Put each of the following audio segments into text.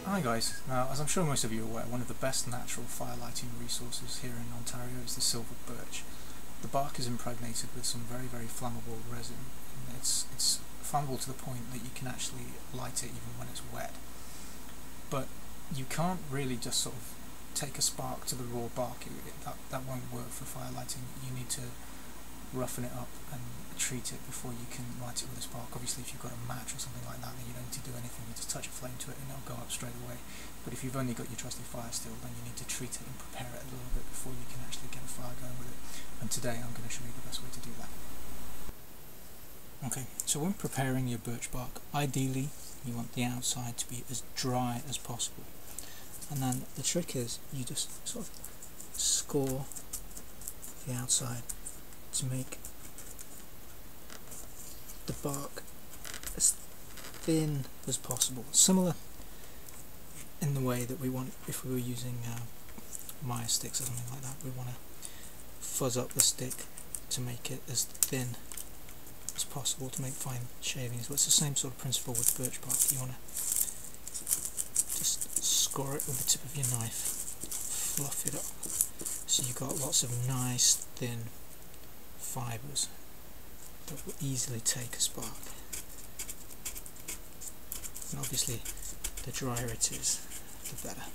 Hi guys, now as I'm sure most of you are aware, one of the best natural fire lighting resources here in Ontario is the silver birch. The bark is impregnated with some very flammable resin, and it's flammable to the point that you can actually light it even when it's wet. But you can't really just sort of take a spark to the raw bark. That won't work for fire lighting. You need to roughen it up and treat it before you can light it with a spark. Obviously if you've got a match or something like that, then you don't need to do anything, you just touch a flame to it and it'll go up straight away. But if you've only got your trusty firesteel, then you need to treat it and prepare it a little bit before you can actually get a fire going with it. And today I'm going to show you the best way to do that. Okay, so when preparing your birch bark, ideally you want the outside to be as dry as possible. And then the trick is you just sort of score the outside to make the bark as thin as possible, similar in the way that we want if we were using Maya sticks or something like that. We want to fuzz up the stick to make it as thin as possible to make fine shavings. But it's the same sort of principle with birch bark. You want to just score it with the tip of your knife, fluff it up so you've got lots of nice thin fibres that will easily take a spark. And obviously the drier it is, the better.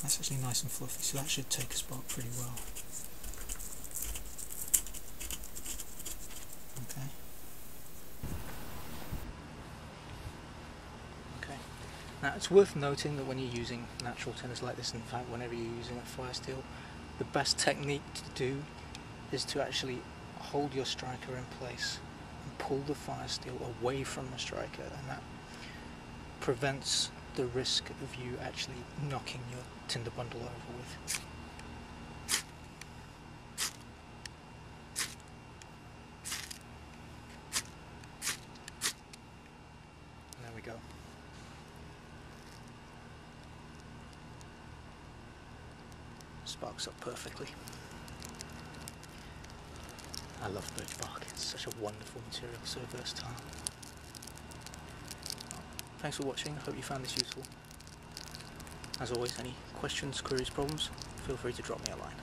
That's actually nice and fluffy, so that should take a spark pretty well. Okay. Now it's worth noting that when you're using natural tinners like this, in fact whenever you're using a fire steel, the best technique to do is to actually hold your striker in place and pull the fire steel away from the striker, and that prevents the risk of you actually knocking your tinder bundle over with. And there we go. Sparks up perfectly. I love birch bark, it's such a wonderful material, so versatile. Thanks for watching, I hope you found this useful. As always, any questions, queries, problems, feel free to drop me a line.